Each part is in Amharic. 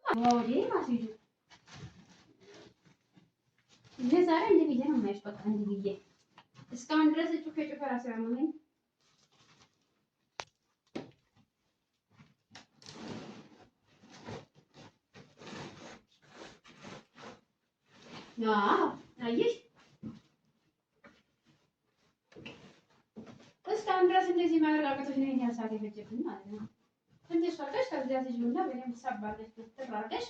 ወዴ ማሲዱ ለዛሬ እንደ ብዬ ነው የማይሽ በቃ እንደ ብዬ እስካሁን ድረስ ጩፌ ራሱ ያመመኝ አየሽ እስካሁን ድረስ እንደዚህ ማረጋገጦች ነው ያሳለ ይፈጀብኝ ማለት ነው። እንዴት ሰርተሽ ከዚያ ልጅና በደንብ ሰባለሽ ትራገሽ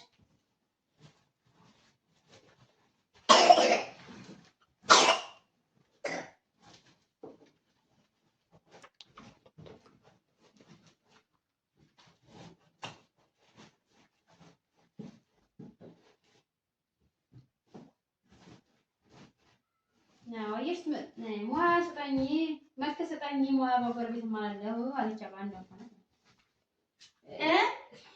ነው አየሽ ሙያ ስጠኝ መልክ ስጠኝ ሙያ በጎረቤት ማለት ነው አለች አንዷ ማለት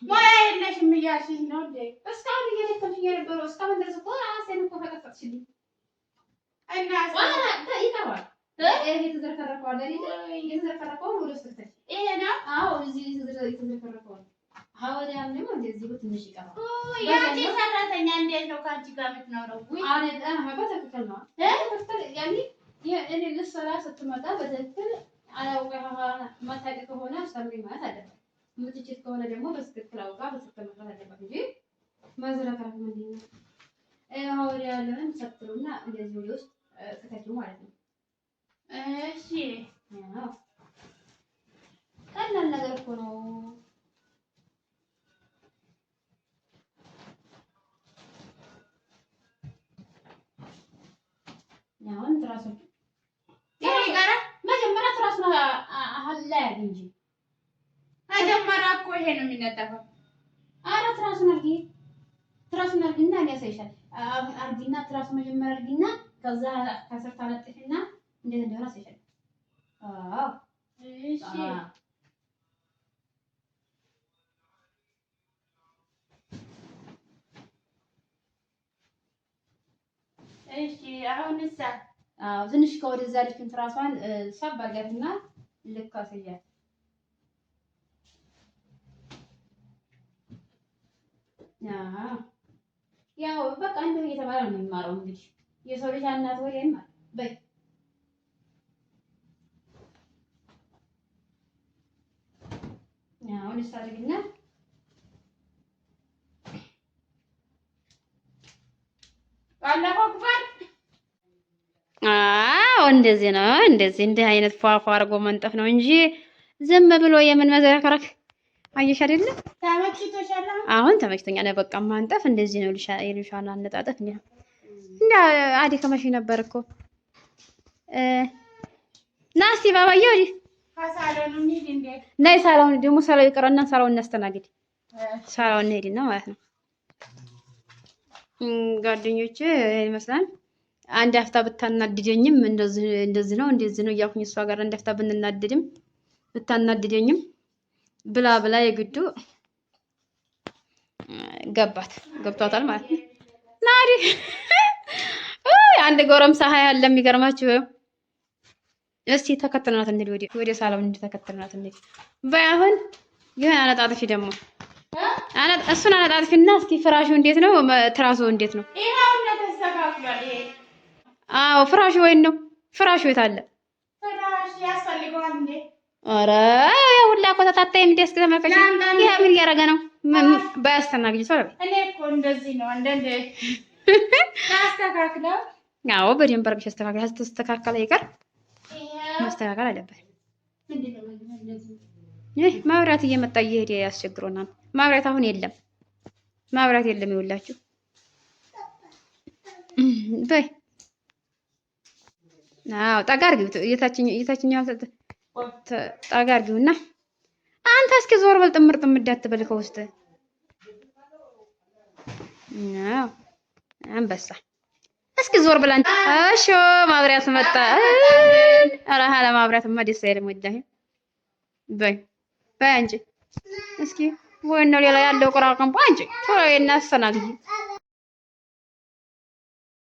ሙያ የለሽም እያልሽኝ ነው እንዴ? እስካሁን እየለከምሽ የነበረው እስካሁን ድረስ እኮ ራሴን እኮ ፈቀፈቅሽልኝ እና ይቀርባል። ይሄ ተዘረከረከው አይደል? የተዘረከረከው ወደ ውስጥ ከተሽ ይሄ ነው። አዎ እዚህ የተዘረከረከው ሐዋርያም ደግሞ እንደዚህ ትንሽ ይቀርባል። ያቺ ሰራተኛ እንዴት ነው ካንቺ ጋር የምትኖረው? በትክክል ነው በትክክል ያኔ እኔ ልሰራ ስትመጣ በትክክል አላውቅም ማታውቅ ከሆነ አስተምሪ ማለት አለበት። ምትችት ከሆነ ደግሞ በትክክል አውቃ በትክክል መስራት አለበት እንጂ ማዘረከረክ ምንድን ነው? ሐዋርያ ያለውን ሰጥሩና እንደዚህ ወደ ውስጥ ከተችው ማለት ነው። እሺ አዎ ቀላል ነገር እኮ ነው። ያውን ትራሱ ጋራ መጀመሪያ ትራሱ አለ እንጂ መጀመሪያ እኮ ይሄ ነው የሚነጠፈው። ኧረ ትራሱን አድርጊና ያሳይሻል። አድርጊና ትራሱ መጀመሪያ አድርጊና ከዛ ከስር ታለጥፊና እንዴት እንደሆነ ያሳይሻል። አዎ እሺ እሺ አሁንስ ትንሽ ከወደዛ ልክን ትራሷን ሳብ አድርጋትና ልክ አስያት። ያው በቃ እንደው እየተባለ ነው የሚማረው። እንግዲህ የሰው ልጅ እናት ወይ አይማር በይ አሁን እስታደግና እንደዚህ ነው። እንዲህ አይነት ፏፏ አድርጎ መንጠፍ ነው እንጂ ዝም ብሎ የምን መዘከረክ አየሽ አይደለ? ተመችቶሻል? አሁን ተመችቶኛል። በቃ ማንጠፍ እንደዚህ ነው። ልሻና አነጣጠፍ እንዴ አዲ ከመሽ ነበር እኮ ናስቲ ባባዬ ወዲ ሳሎን እንሂድ እንዴ? ነይ ሳሎን ደግሞ ሳሎን ይቀርና ሳሎን እናስተናግድ። ሳሎን እንሂድና ማለት ነው ጓደኞቼ ይመስላል። አንድ አፍታ ብታናድደኝም እንደዚህ ነው እያልኩኝ እሷ ጋር አንድ አፍታ ብንናደድም ብታናድደኝም ብላ የግዱ ገብቷታል ማለት ነው። ናዲ አንድ ጎረምሳ ያለ የሚገርማችሁ እስቲ ተከተልናት እንዴ ወደ ሳሎን ተከተልናት እንዴ ባይሆን ይሄን አነጣጥፊ ደግሞ እሱን አነጣጥፊና እስኪ ፍራሹ እንዴት ነው ትራሱ እንዴት ነው? ይሄው ተስተካክሏል። ይሄ አዎ ፍራሹ ወይን ነው ፍራሹ የት አለ? ፍራሽ ያስፈልገዋል እንዴ? ኧረ ሁላ እኮ ተታታይም ደስ ተመልከች። ይሄ ምን እያደረገ ነው? ባያስተናግጅ ሰው እኔ እኮ እንደዚህ ነው አንዳንዴ ታስተካክለው። አዎ በደንብ አድርገሽ አስተካክለሽ ተስተካከለ ይቀር ማስተካከል አለበት። ይሄ ማብራት እየመጣ እየሄደ ያስቸግሮናል። ማብራት አሁን የለም። ማብራት የለም ይውላችሁ በይ አዎ ጠጋርጊው የታችኛው ጠጋርጊውና አንተ እስኪ ዞር በል ጥምር እንዳትበል ከውስጥ አዎ አንበሳ እስኪ ዞር ብላ እሺ ማብራት መጣ። ኧረ ሀላ ማብራትማ ደስ አይልም ወላሂ በይ አንቺ እስኪ ወይ ነው ሌላ ያለው ቆራቀም አንቺ ቶሎ እናስተናግጂ